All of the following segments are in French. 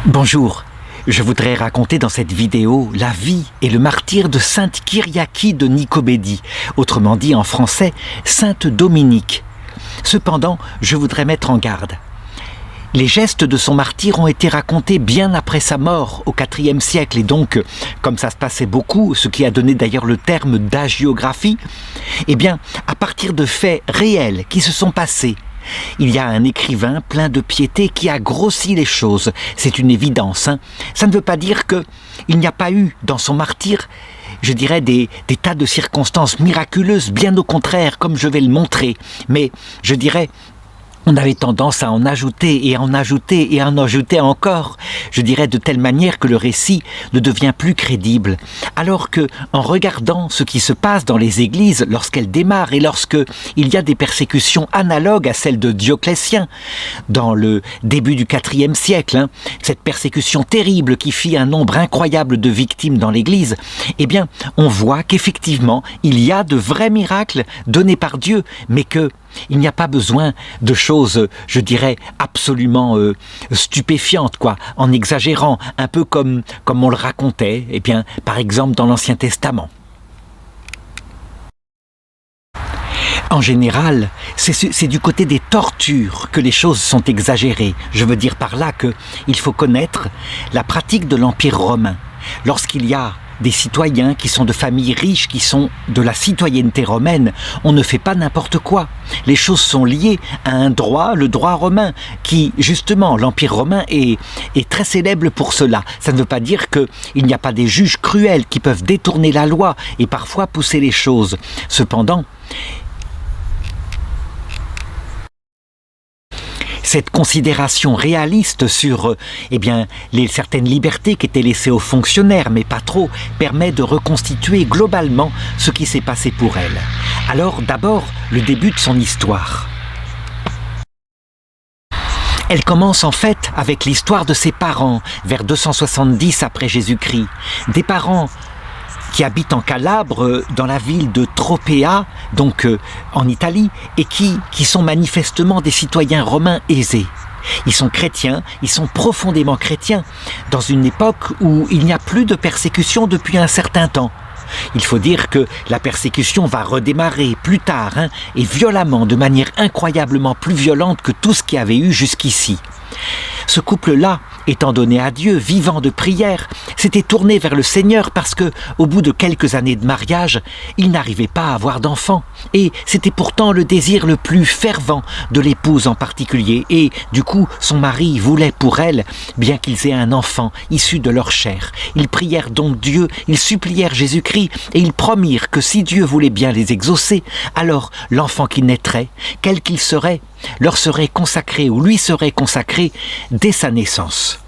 Bonjour, je voudrais raconter dans cette vidéo la vie et le martyre de Sainte Kyriaki de Nicobédie, autrement dit en français Sainte Dominique. Cependant, je voudrais mettre en garde. Les gestes de son martyre ont été racontés bien après sa mort, au IVe siècle, et donc, comme ça se passait beaucoup, ce qui a donné d'ailleurs le terme d'hagiographie, eh bien, à partir de faits réels qui se sont passés, il y a un écrivain plein de piété qui a grossi les choses. C'est une évidence. Ça ne veut pas dire qu'il n'y a pas eu dans son martyre, je dirais, des tas de circonstances miraculeuses, bien au contraire, comme je vais le montrer. Mais je dirais, on avait tendance à en ajouter et à en ajouter et à en ajouter encore, je dirais de telle manière que le récit ne devient plus crédible. Alors que, en regardant ce qui se passe dans les églises lorsqu'elles démarrent et lorsque il y a des persécutions analogues à celles de Dioclétien dans le début du IVe siècle, cette persécution terrible qui fit un nombre incroyable de victimes dans l'église, eh bien, on voit qu'effectivement, il y a de vrais miracles donnés par Dieu, mais que il n'y a pas besoin de choses, je dirais, absolument stupéfiantes, en exagérant, un peu comme on le racontait, eh bien, par exemple dans l'Ancien Testament. En général, c'est du côté des tortures que les choses sont exagérées. Je veux dire par là qu'il faut connaître la pratique de l'Empire romain. Lorsqu'il y a des citoyens qui sont de familles riches, qui sont de la citoyenneté romaine, on ne fait pas n'importe quoi. Les choses sont liées à un droit, le droit romain, qui, justement, l'Empire romain est très célèbre pour cela. Ça ne veut pas dire qu'il n'y a pas des juges cruels qui peuvent détourner la loi et parfois pousser les choses. Cependant, cette considération réaliste sur certaines libertés qui étaient laissées aux fonctionnaires, mais pas trop, permet de reconstituer globalement ce qui s'est passé pour elle. Alors d'abord, le début de son histoire. Elle commence en fait avec l'histoire de ses parents, vers 270 après Jésus-Christ. Des parents qui habitent en Calabre, dans la ville de Tropea, donc en Italie, et qui sont manifestement des citoyens romains aisés. Ils sont chrétiens, ils sont profondément chrétiens, dans une époque où il n'y a plus de persécution depuis un certain temps. Il faut dire que la persécution va redémarrer plus tard, et violemment, de manière incroyablement plus violente que tout ce qu'il y avait eu jusqu'ici. Ce couple-là, étant donné à Dieu, vivant de prière, s'était tourné vers le Seigneur parce que, au bout de quelques années de mariage, il n'arrivait pas à avoir d'enfant. Et c'était pourtant le désir le plus fervent de l'épouse en particulier. Et du coup, son mari voulait pour elle, bien qu'ils aient un enfant issu de leur chair. Ils prièrent donc Dieu, ils supplièrent Jésus-Christ et ils promirent que si Dieu voulait bien les exaucer, alors l'enfant qui naîtrait, quel qu'il serait, leur serait consacré ou lui serait consacré dès sa naissance.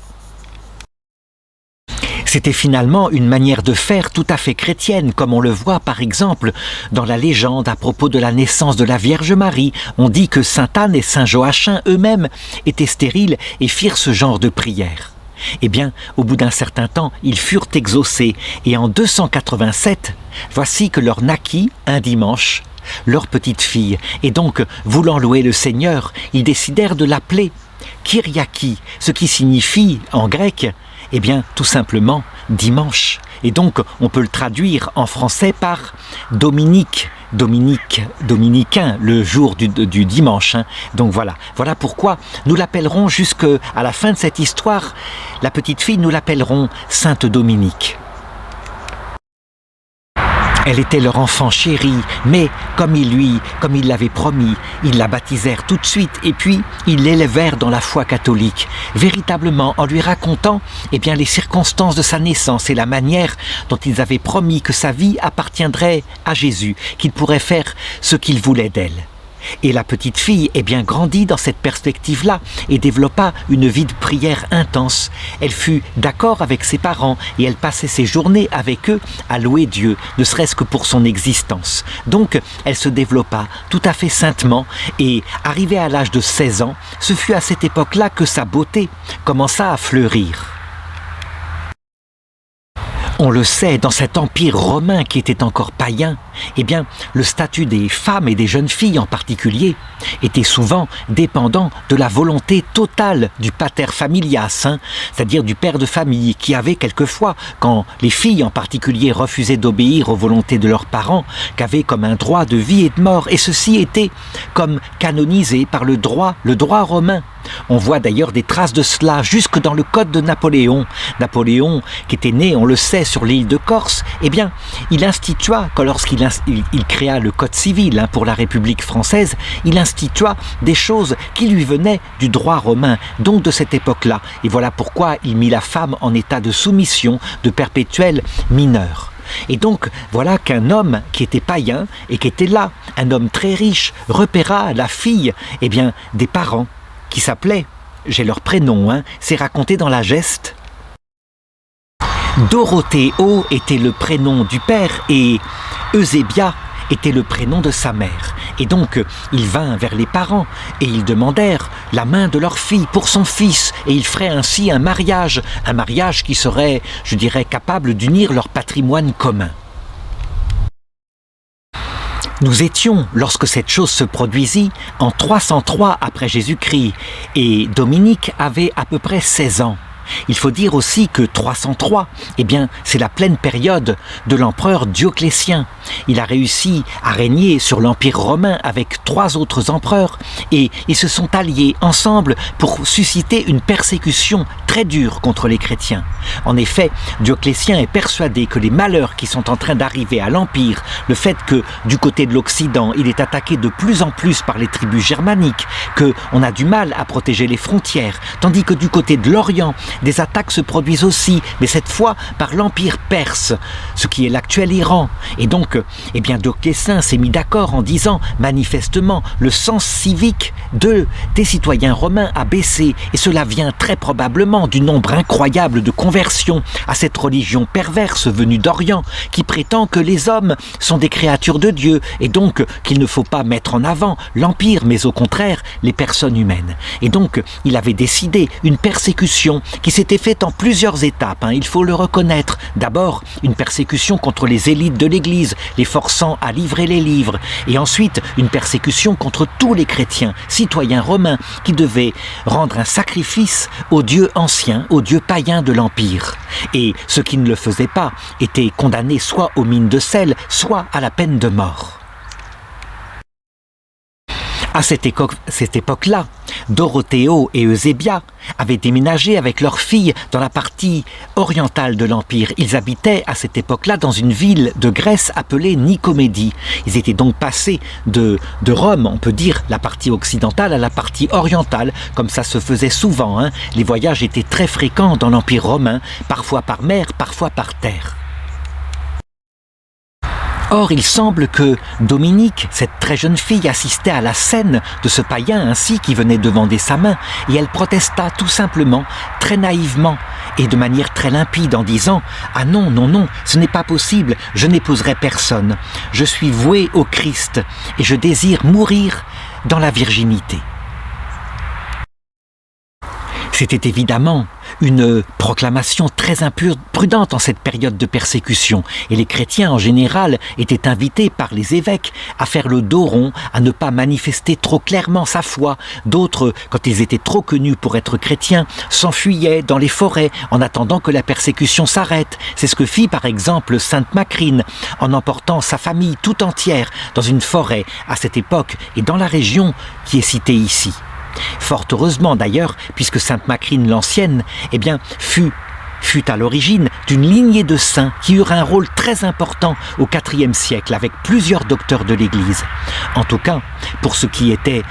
C'était finalement une manière de faire tout à fait chrétienne, comme on le voit par exemple dans la légende à propos de la naissance de la Vierge Marie. On dit que Sainte Anne et Saint Joachim eux-mêmes étaient stériles et firent ce genre de prière. Eh bien, au bout d'un certain temps, ils furent exaucés et en 287, voici que leur naquit un dimanche leur petite fille. Et donc, voulant louer le Seigneur, ils décidèrent de l'appeler Kyriaki, ce qui signifie en grec, tout simplement dimanche. Et donc, on peut le traduire en français par Dominique, dominicain, le jour du dimanche. Donc voilà pourquoi nous l'appellerons jusqu'à la fin de cette histoire, la petite fille, nous l'appellerons Sainte Dominique. Elle était leur enfant chéri, mais comme il l'avait promis, ils la baptisèrent tout de suite et puis ils l'élevèrent dans la foi catholique, véritablement en lui racontant les circonstances de sa naissance et la manière dont ils avaient promis que sa vie appartiendrait à Jésus, qu'il pourrait faire ce qu'il voulait d'elle. Et la petite fille grandit dans cette perspective-là et développa une vie de prière intense. Elle fut d'accord avec ses parents et elle passait ses journées avec eux à louer Dieu, ne serait-ce que pour son existence. Donc, elle se développa tout à fait saintement et, arrivée à l'âge de 16 ans, ce fut à cette époque-là que sa beauté commença à fleurir. On le sait, dans cet empire romain qui était encore païen, eh bien, le statut des femmes et des jeunes filles en particulier était souvent dépendant de la volonté totale du pater familias, c'est-à-dire du père de famille, qui avait quelquefois, quand les filles en particulier refusaient d'obéir aux volontés de leurs parents, qu'avaient comme un droit de vie et de mort, et ceci était comme canonisé par le droit romain. On voit d'ailleurs des traces de cela jusque dans le code de Napoléon. Napoléon, qui était né, on le sait, sur l'île de Corse, eh bien, il institua, lorsqu'il créa le code civil pour la République française, il institua des choses qui lui venaient du droit romain, donc de cette époque-là. Et voilà pourquoi il mit la femme en état de soumission, de perpétuel mineur. Et donc, voilà qu'un homme qui était païen et qui était là, un homme très riche, repéra la fille, eh bien, des parents, qui s'appelait, j'ai leur prénom, c'est raconté dans la geste. Dorothéo était le prénom du père et Eusébia était le prénom de sa mère. Et donc, il vint vers les parents et ils demandèrent la main de leur fille pour son fils et ils feraient ainsi un mariage qui serait, je dirais, capable d'unir leur patrimoine commun. Nous étions, lorsque cette chose se produisit, en 303 après Jésus-Christ, et Dominique avait à peu près 16 ans. Il faut dire aussi que 303, eh bien, c'est la pleine période de l'empereur Dioclétien. Il a réussi à régner sur l'Empire romain avec 3 autres empereurs et ils se sont alliés ensemble pour susciter une persécution très dure contre les chrétiens. En effet, Dioclétien est persuadé que les malheurs qui sont en train d'arriver à l'Empire, le fait que du côté de l'Occident, il est attaqué de plus en plus par les tribus germaniques, qu'on a du mal à protéger les frontières, tandis que du côté de l'Orient, des attaques se produisent aussi, mais cette fois par l'Empire perse, ce qui est l'actuel Iran. Et donc, eh bien, Dioclétien s'est mis d'accord en disant, manifestement, le sens civique des citoyens romains a baissé, et cela vient très probablement du nombre incroyable de conversions à cette religion perverse venue d'Orient, qui prétend que les hommes sont des créatures de Dieu, et donc qu'il ne faut pas mettre en avant l'Empire, mais au contraire, les personnes humaines. Et donc, il avait décidé une persécution qui s'était faite en plusieurs étapes, il faut le reconnaître. D'abord, une persécution contre les élites de l'Église, les forçant à livrer les livres, et ensuite une persécution contre tous les chrétiens, citoyens romains, qui devaient rendre un sacrifice aux dieux anciens, aux dieux païens de l'Empire. Et ceux qui ne le faisaient pas étaient condamnés soit aux mines de sel, soit à la peine de mort. À cette époque-là, Dorothéo et Eusébia avaient déménagé avec leur fille dans la partie orientale de l'Empire. Ils habitaient à cette époque-là dans une ville de Grèce appelée Nicomédie. Ils étaient donc passés de Rome, on peut dire, la partie occidentale à la partie orientale, comme ça se faisait souvent. Les voyages étaient très fréquents dans l'Empire romain, parfois par mer, parfois par terre. Or, il semble que Dominique, cette très jeune fille, assistait à la scène de ce païen ainsi qui venait demander sa main, et elle protesta tout simplement, très naïvement, et de manière très limpide, en disant « Ah non, non, non, ce n'est pas possible, je n'épouserai personne. Je suis vouée au Christ, et je désire mourir dans la virginité. » C'était évidemment une proclamation très imprudente en cette période de persécution. Et les chrétiens en général étaient invités par les évêques à faire le dos rond, à ne pas manifester trop clairement sa foi. D'autres, quand ils étaient trop connus pour être chrétiens, s'enfuyaient dans les forêts en attendant que la persécution s'arrête. C'est ce que fit par exemple Sainte Macrine en emportant sa famille tout entière dans une forêt à cette époque et dans la région qui est citée ici. Fort heureusement d'ailleurs, puisque Sainte Macrine l'Ancienne, eh bien, fut à l'origine d'une lignée de saints qui eurent un rôle très important au IVe siècle avec plusieurs docteurs de l'Église. En tout cas, pour ce qui était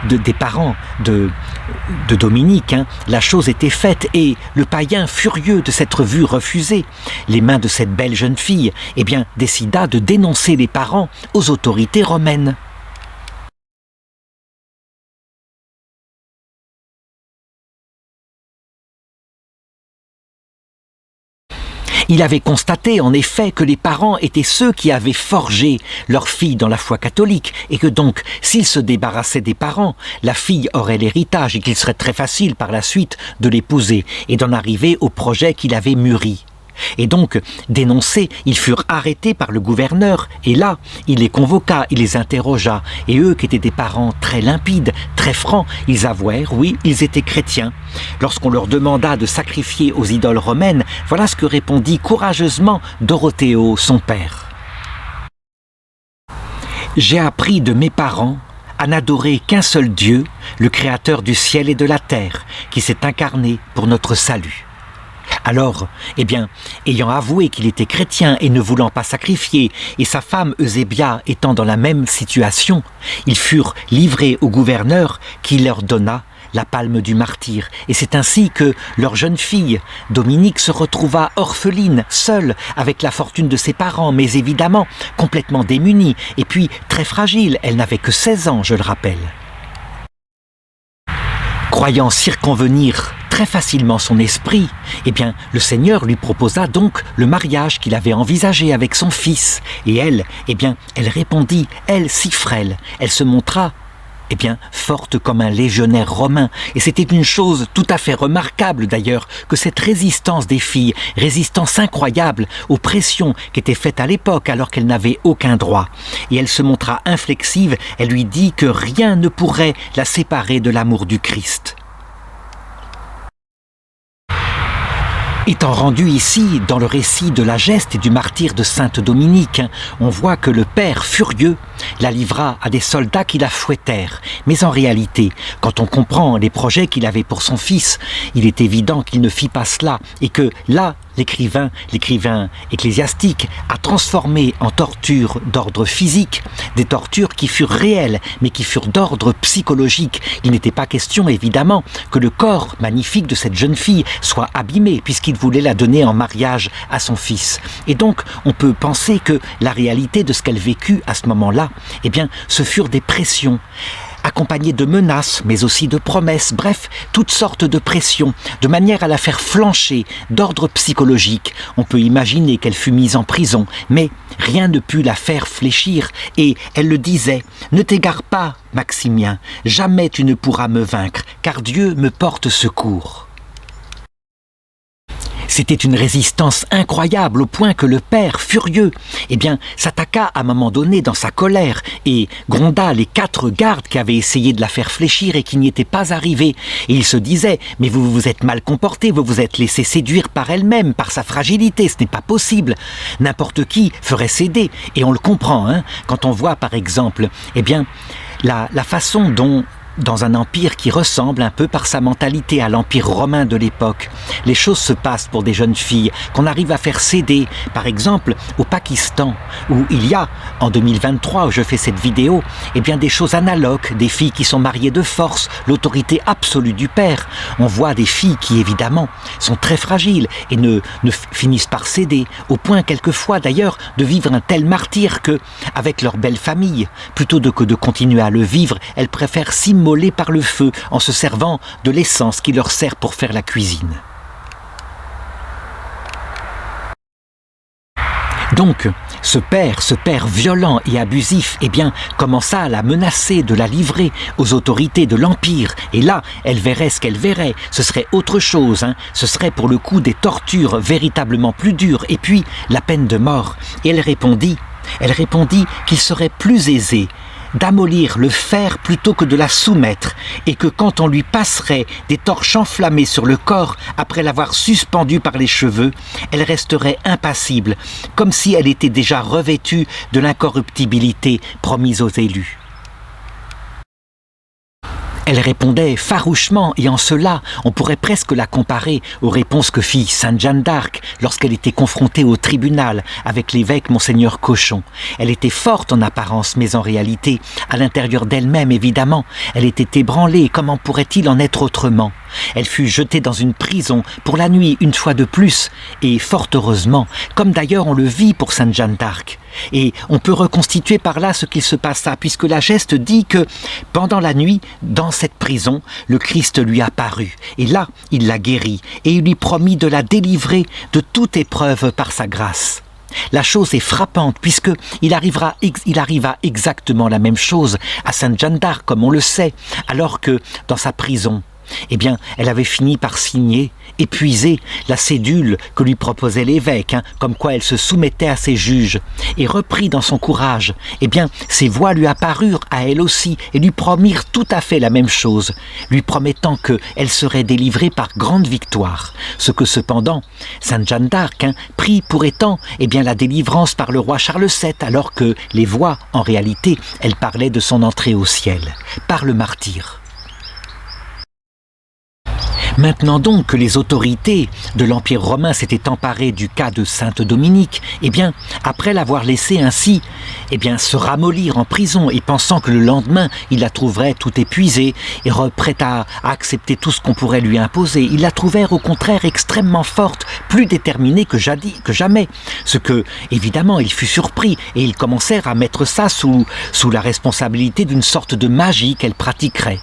des parents de Dominique, la chose était faite et le païen, furieux de s'être vu refuser les mains de cette belle jeune fille, eh bien, décida de dénoncer les parents aux autorités romaines. Il avait constaté en effet que les parents étaient ceux qui avaient forgé leur fille dans la foi catholique et que donc, s'ils se débarrassaient des parents, la fille aurait l'héritage et qu'il serait très facile par la suite de l'épouser et d'en arriver au projet qu'il avait mûri. Et donc, dénoncés, ils furent arrêtés par le gouverneur, et là, il les convoqua, il les interrogea, et eux, qui étaient des parents très limpides, très francs, ils avouèrent, oui, ils étaient chrétiens. Lorsqu'on leur demanda de sacrifier aux idoles romaines, voilà ce que répondit courageusement Dorothéo, son père. « J'ai appris de mes parents à n'adorer qu'un seul Dieu, le Créateur du ciel et de la terre, qui s'est incarné pour notre salut. » Alors, ayant avoué qu'il était chrétien et ne voulant pas sacrifier, et sa femme Eusébia étant dans la même situation, ils furent livrés au gouverneur qui leur donna la palme du martyr. Et c'est ainsi que leur jeune fille, Dominique, se retrouva orpheline, seule, avec la fortune de ses parents, mais évidemment complètement démunie, et puis très fragile, elle n'avait que 16 ans, je le rappelle. Croyant circonvenir très facilement son esprit, le Seigneur lui proposa donc le mariage qu'il avait envisagé avec son fils. Et elle répondit, elle si frêle, elle se montra forte comme un légionnaire romain. Et c'était une chose tout à fait remarquable d'ailleurs, que cette résistance des filles, résistance incroyable aux pressions qui étaient faites à l'époque alors qu'elles n'avaient aucun droit. Et elle se montra inflexive, elle lui dit que rien ne pourrait la séparer de l'amour du Christ. Étant rendu ici, dans le récit de la geste et du martyre de Sainte Dominique, on voit que le père, furieux, la livra à des soldats qui la fouettèrent. Mais en réalité, quand on comprend les projets qu'il avait pour son fils, il est évident qu'il ne fit pas cela, et que là, l'écrivain ecclésiastique a transformé en torture d'ordre physique des tortures qui furent réelles, mais qui furent d'ordre psychologique. Il n'était pas question, évidemment, que le corps magnifique de cette jeune fille soit abîmé, puisqu'il voulait la donner en mariage à son fils. Et donc, on peut penser que la réalité de ce qu'elle vécut à ce moment-là, ce furent des pressions, accompagnées de menaces, mais aussi de promesses, bref, toutes sortes de pressions, de manière à la faire flancher d'ordre psychologique. On peut imaginer qu'elle fut mise en prison, mais rien ne put la faire fléchir, et elle le disait, « Ne t'égare pas, Maximien, jamais tu ne pourras me vaincre, car Dieu me porte secours. » C'était une résistance incroyable au point que le père, furieux, s'attaqua à un moment donné dans sa colère et gronda les 4 gardes qui avaient essayé de la faire fléchir et qui n'y étaient pas arrivés. Et il se disait, mais vous vous êtes mal comporté, vous vous êtes laissé séduire par elle-même, par sa fragilité, ce n'est pas possible. N'importe qui ferait céder. Et on le comprend, quand on voit par exemple, la façon dont, dans un empire qui ressemble un peu par sa mentalité à l'empire romain de l'époque, les choses se passent pour des jeunes filles qu'on arrive à faire céder. Par exemple, au Pakistan, où il y a, en 2023, où je fais cette vidéo, des choses analogues, des filles qui sont mariées de force, l'autorité absolue du père. On voit des filles qui, évidemment, sont très fragiles et ne finissent par céder, au point quelquefois d'ailleurs de vivre un tel martyre que, avec leur belle famille, plutôt que de continuer à le vivre, elles préfèrent s'immoler par le feu en se servant de l'essence qui leur sert pour faire la cuisine. Donc, ce père violent et abusif, commença à la menacer de la livrer aux autorités de l'Empire. Et là, elle verrait ce qu'elle verrait. Ce serait autre chose, Ce serait pour le coup des tortures véritablement plus dures. Et puis, la peine de mort. Et elle répondit qu'il serait plus aisé d'amollir le fer plutôt que de la soumettre, et que quand on lui passerait des torches enflammées sur le corps après l'avoir suspendue par les cheveux, elle resterait impassible, comme si elle était déjà revêtue de l'incorruptibilité promise aux élus. Elle répondait farouchement, et en cela, on pourrait presque la comparer aux réponses que fit Sainte Jeanne d'Arc lorsqu'elle était confrontée au tribunal avec l'évêque Monseigneur Cochon. Elle était forte en apparence, mais en réalité, à l'intérieur d'elle-même, évidemment, elle était ébranlée. Comment pourrait-il en être autrement ? Elle fut jetée dans une prison pour la nuit une fois de plus, et fort heureusement, comme d'ailleurs on le vit pour Sainte Jeanne d'Arc. Et on peut reconstituer par là ce qu'il se passa, puisque la geste dit que pendant la nuit, dans cette prison, le Christ lui apparut. Et là, il la guérit, et il lui promit de la délivrer de toute épreuve par sa grâce. La chose est frappante, puisqu'il arriva exactement la même chose à Sainte Jeanne d'Arc, comme on le sait, alors que dans sa prison, eh bien, elle avait fini par signer, épuiser la cédule que lui proposait l'évêque, comme quoi elle se soumettait à ses juges, et reprit dans son courage, eh bien, ses voix lui apparurent à elle aussi et lui promirent tout à fait la même chose, lui promettant qu'elle serait délivrée par grande victoire, ce que cependant, Sainte Jeanne d'Arc prit pour étant, eh bien, la délivrance par le roi Charles VII, alors que les voix, en réalité, elles parlaient de son entrée au ciel, par le martyre. Maintenant donc que les autorités de l'Empire romain s'étaient emparées du cas de Sainte Dominique, eh bien, après l'avoir laissée ainsi, eh bien, se ramollir en prison et pensant que le lendemain, il la trouverait tout épuisée et prête à accepter tout ce qu'on pourrait lui imposer, ils la trouvèrent au contraire extrêmement forte, plus déterminée que jamais. Ce que, évidemment, il fut surpris et ils commencèrent à mettre ça sous la responsabilité d'une sorte de magie qu'elle pratiquerait.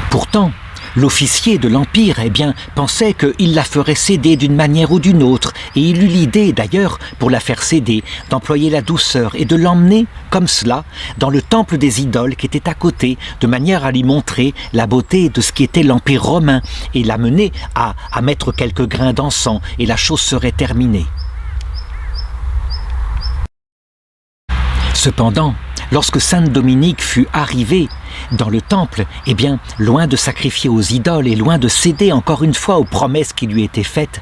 Pourtant, l'officier de l'Empire, eh bien, pensait qu'il la ferait céder d'une manière ou d'une autre, et il eut l'idée, d'ailleurs, pour la faire céder, d'employer la douceur et de l'emmener, comme cela, dans le temple des idoles qui était à côté, de manière à lui montrer la beauté de ce qui était l'Empire romain, et l'amener à mettre quelques grains d'encens, et la chose serait terminée. Cependant, lorsque Sainte Dominique fut arrivée dans le temple, eh bien, loin de sacrifier aux idoles et loin de céder encore une fois aux promesses qui lui étaient faites,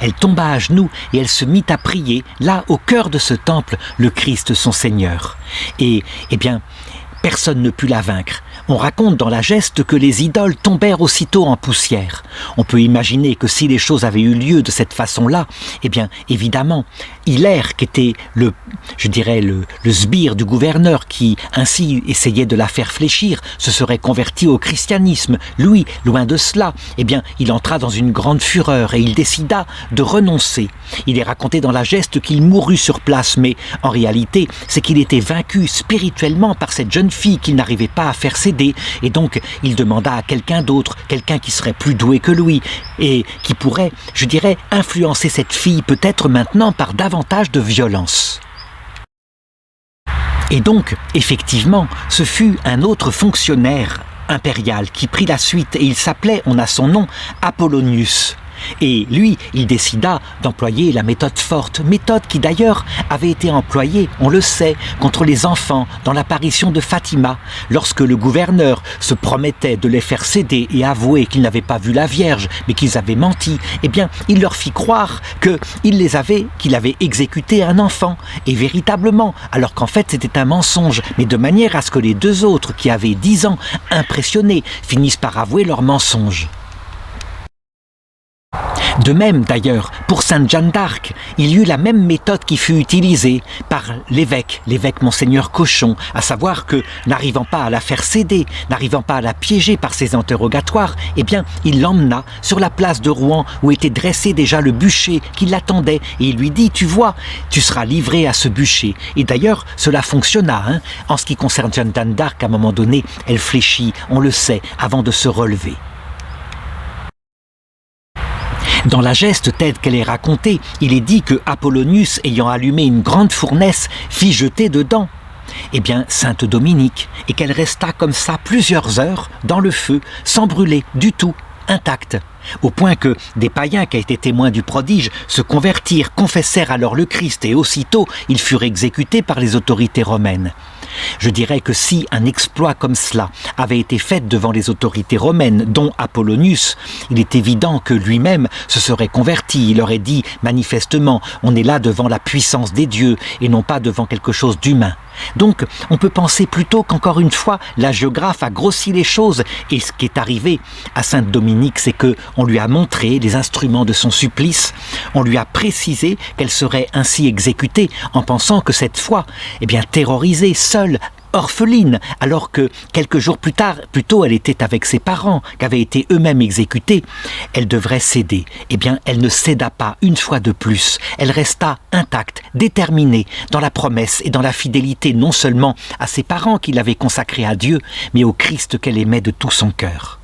elle tomba à genoux et elle se mit à prier, là, au cœur de ce temple, le Christ son Seigneur. Et, eh bien, personne ne put la vaincre. On raconte dans la geste que les idoles tombèrent aussitôt en poussière. On peut imaginer que si les choses avaient eu lieu de cette façon-là, eh bien, évidemment, Hilaire, qui était le sbire du gouverneur qui ainsi essayait de la faire fléchir, se serait converti au christianisme. Lui, loin de cela, eh bien, il entra dans une grande fureur et il décida de renoncer. Il est raconté dans la geste qu'il mourut sur place, mais en réalité, c'est qu'il était vaincu spirituellement par cette jeune fille qu'il n'arrivait pas à faire céder. Et donc, il demanda à quelqu'un d'autre, quelqu'un qui serait plus doué que lui, et qui pourrait, influencer cette fille peut-être maintenant par davantage de violence. Et donc, effectivement, ce fut un autre fonctionnaire impérial qui prit la suite, et il s'appelait, on a son nom, Apollonius. Et lui, il décida d'employer la méthode forte, méthode qui d'ailleurs avait été employée, on le sait, contre les enfants dans l'apparition de Fatima, lorsque le gouverneur se promettait de les faire céder et avouer qu'ils n'avaient pas vu la Vierge, mais qu'ils avaient menti. Eh bien, il leur fit croire qu'il avait exécuté un enfant, et véritablement, alors qu'en fait c'était un mensonge, mais de manière à ce que les deux autres, qui avaient 10 ans, impressionnés, finissent par avouer leur mensonge. De même, d'ailleurs, pour Sainte Jeanne d'Arc, il y eut la même méthode qui fut utilisée par l'évêque Monseigneur Cochon, à savoir que, n'arrivant pas à la faire céder, n'arrivant pas à la piéger par ses interrogatoires, eh bien, il l'emmena sur la place de Rouen où était dressé déjà le bûcher qui l'attendait, et il lui dit « Tu vois, tu seras livré à ce bûcher ». Et d'ailleurs, cela fonctionna. En ce qui concerne Jeanne d'Arc, à un moment donné, elle fléchit, on le sait, avant de se relever. Dans la geste telle qu'elle est racontée, il est dit que Apollonius, ayant allumé une grande fournaise, fit jeter dedans, eh bien, Sainte Dominique, et qu'elle resta comme ça plusieurs heures dans le feu, sans brûler du tout, intacte, au point que des païens qui étaient témoins du prodige se convertirent, confessèrent alors le Christ, et aussitôt ils furent exécutés par les autorités romaines. Je dirais que si un exploit comme cela avait été fait devant les autorités romaines, dont Apollonius, il est évident que lui-même se serait converti. Il aurait dit manifestement, on est là devant la puissance des dieux et non pas devant quelque chose d'humain. Donc, on peut penser plutôt qu'encore une fois, la géographe a grossi les choses, et ce qui est arrivé à Sainte Dominique, c'est que on lui a montré les instruments de son supplice, on lui a précisé qu'elle serait ainsi exécutée, en pensant que cette fois, eh bien, terrorisée, seule, orpheline, alors que quelques jours plus tôt, elle était avec ses parents, qui avaient été eux-mêmes exécutés, elle devrait céder. Eh bien, elle ne céda pas une fois de plus. Elle resta intacte, déterminée dans la promesse et dans la fidélité non seulement à ses parents qui l'avaient consacrée à Dieu, mais au Christ qu'elle aimait de tout son cœur.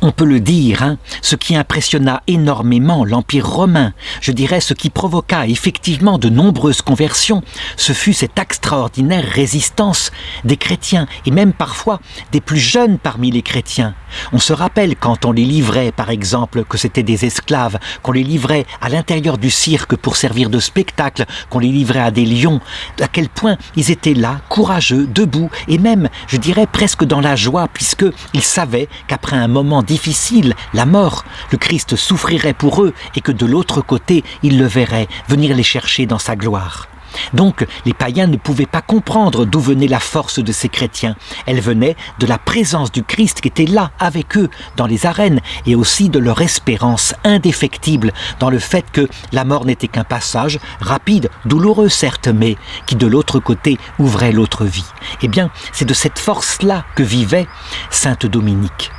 On peut le dire, hein, ce qui impressionna énormément l'Empire romain, je dirais ce qui provoqua effectivement de nombreuses conversions, ce fut cette extraordinaire résistance des chrétiens et même parfois des plus jeunes parmi les chrétiens. On se rappelle quand on les livrait, par exemple, que c'était des esclaves, qu'on les livrait à l'intérieur du cirque pour servir de spectacle, qu'on les livrait à des lions, à quel point ils étaient là, courageux, debout et même, je dirais, presque dans la joie, puisqu'ils savaient qu'après un moment difficile, la mort, le Christ souffrirait pour eux et que de l'autre côté, il le verrait venir les chercher dans sa gloire. Donc, les païens ne pouvaient pas comprendre d'où venait la force de ces chrétiens. Elle venait de la présence du Christ qui était là, avec eux, dans les arènes, et aussi de leur espérance indéfectible dans le fait que la mort n'était qu'un passage, rapide, douloureux certes, mais qui de l'autre côté ouvrait l'autre vie. Eh bien, c'est de cette force-là que vivait sainte Dominique.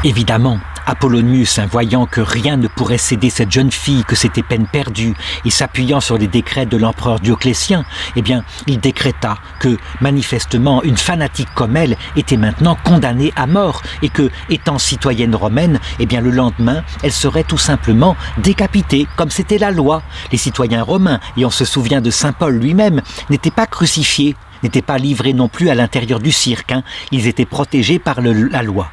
Évidemment, Apollonius, voyant que rien ne pourrait céder cette jeune fille, que c'était peine perdue, et s'appuyant sur les décrets de l'empereur Dioclétien, eh bien, il décréta que, manifestement, une fanatique comme elle était maintenant condamnée à mort, et que, étant citoyenne romaine, eh bien, le lendemain, elle serait tout simplement décapitée, comme c'était la loi. Les citoyens romains, et on se souvient de saint Paul lui-même, n'étaient pas crucifiés, n'étaient pas livrés non plus à l'intérieur du cirque, hein. Ils étaient protégés par la loi.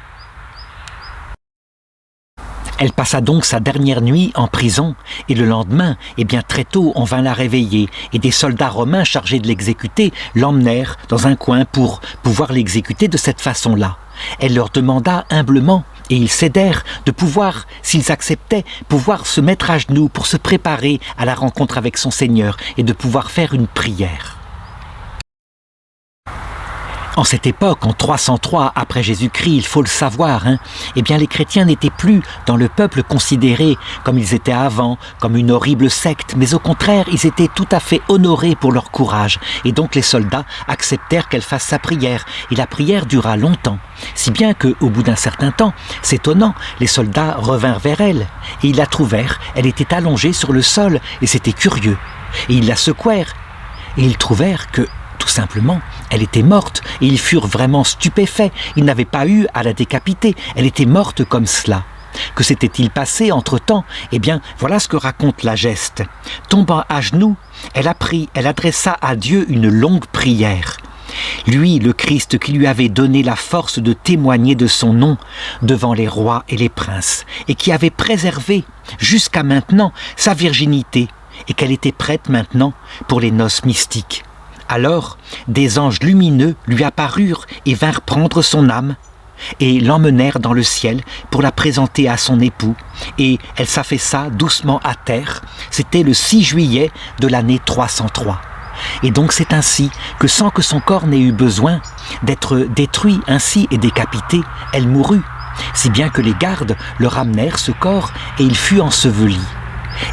Elle passa donc sa dernière nuit en prison, et le lendemain, eh bien très tôt, on vint la réveiller, et des soldats romains chargés de l'exécuter l'emmenèrent dans un coin pour pouvoir l'exécuter de cette façon-là. Elle leur demanda humblement, et ils cédèrent, de pouvoir, s'ils acceptaient, pouvoir se mettre à genoux pour se préparer à la rencontre avec son Seigneur, et de pouvoir faire une prière. En cette époque, en 303 après Jésus-Christ, il faut le savoir, hein, eh bien les chrétiens n'étaient plus dans le peuple considérés comme ils étaient avant, comme une horrible secte, mais au contraire, ils étaient tout à fait honorés pour leur courage. Et donc les soldats acceptèrent qu'elle fasse sa prière. Et la prière dura longtemps, si bien qu'au bout d'un certain temps, s'étonnant, les soldats revinrent vers elle. Et ils la trouvèrent, elle était allongée sur le sol, et c'était curieux. Et ils la secouèrent, et ils trouvèrent que tout simplement, elle était morte et ils furent vraiment stupéfaits. Ils n'avaient pas eu à la décapiter. Elle était morte comme cela. Que s'était-il passé entre-temps? Eh bien, voilà ce que raconte la geste. Tombant à genoux, elle adressa à Dieu une longue prière. Lui, le Christ qui lui avait donné la force de témoigner de son nom devant les rois et les princes et qui avait préservé jusqu'à maintenant sa virginité et qu'elle était prête maintenant pour les noces mystiques. Alors, des anges lumineux lui apparurent et vinrent prendre son âme et l'emmenèrent dans le ciel pour la présenter à son époux. Et elle s'affaissa doucement à terre. C'était le 6 juillet de l'année 303. Et donc c'est ainsi que sans que son corps n'ait eu besoin d'être détruit ainsi et décapité, elle mourut. Si bien que les gardes le ramenèrent ce corps et il fut enseveli.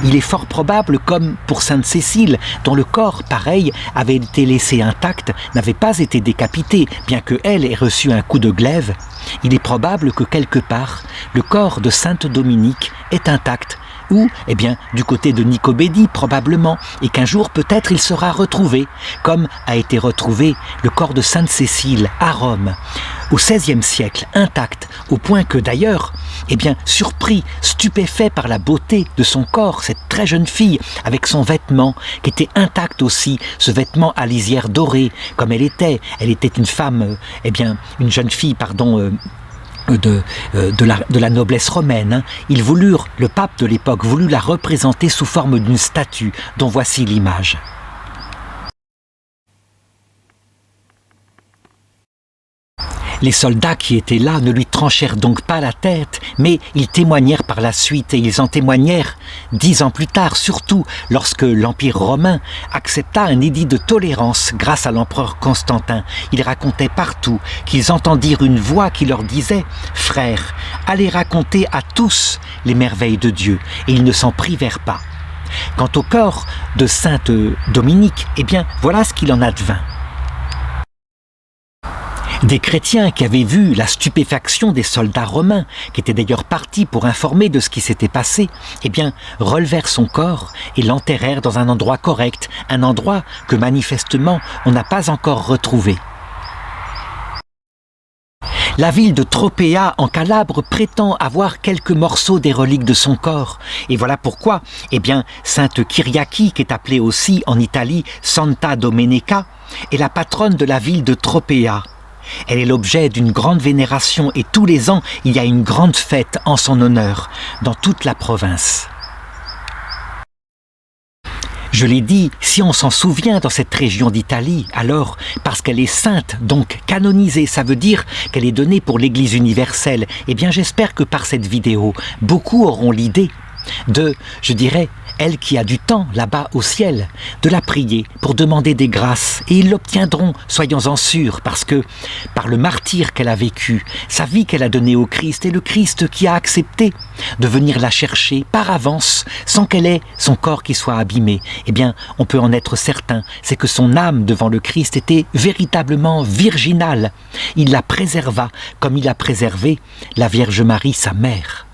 Il est fort probable, comme pour sainte Cécile, dont le corps, pareil, avait été laissé intact, n'avait pas été décapité, bien qu'elle ait reçu un coup de glaive, il est probable que quelque part, le corps de sainte Dominique est intact, ou, eh bien, du côté de Nicobédie, probablement, et qu'un jour, peut-être, il sera retrouvé, comme a été retrouvé le corps de sainte Cécile à Rome, au XVIe siècle, intact, au point que d'ailleurs, eh bien, surpris, stupéfait par la beauté de son corps, cette très jeune fille, avec son vêtement, qui était intact aussi, ce vêtement à lisière dorée, comme elle était une femme, eh bien, une jeune fille, pardon, de la noblesse romaine. Hein. Ils voulurent, le pape de l'époque voulut la représenter sous forme d'une statue, dont voici l'image. Les soldats qui étaient là ne lui tranchèrent donc pas la tête, mais ils témoignèrent par la suite, et ils en témoignèrent 10 ans plus tard, surtout lorsque l'Empire romain accepta un édit de tolérance grâce à l'empereur Constantin. Ils racontaient partout qu'ils entendirent une voix qui leur disait « Frères, allez raconter à tous les merveilles de Dieu », et ils ne s'en privèrent pas. Quant au corps de sainte Dominique, eh bien, voilà ce qu'il en advint. Des chrétiens qui avaient vu la stupéfaction des soldats romains, qui étaient d'ailleurs partis pour informer de ce qui s'était passé, eh bien, relevèrent son corps et l'enterrèrent dans un endroit correct, un endroit que manifestement on n'a pas encore retrouvé. La ville de Tropea en Calabre prétend avoir quelques morceaux des reliques de son corps. Et voilà pourquoi, sainte Kyriaki, qui est appelée aussi en Italie Santa Domenica, est la patronne de la ville de Tropea. Elle est l'objet d'une grande vénération et tous les ans, il y a une grande fête en son honneur dans toute la province. Je l'ai dit, si on s'en souvient dans cette région d'Italie, alors, parce qu'elle est sainte, donc canonisée, ça veut dire qu'elle est donnée pour l'Église universelle, j'espère que par cette vidéo, beaucoup auront l'idée de, je dirais, elle qui a du temps là-bas au ciel, de la prier pour demander des grâces. Et ils l'obtiendront, soyons-en sûrs, parce que par le martyre qu'elle a vécu, sa vie qu'elle a donnée au Christ, et le Christ qui a accepté de venir la chercher par avance, sans qu'elle ait son corps qui soit abîmé, on peut en être certain, c'est que son âme devant le Christ était véritablement virginale. Il la préserva comme il a préservé la Vierge Marie, sa mère.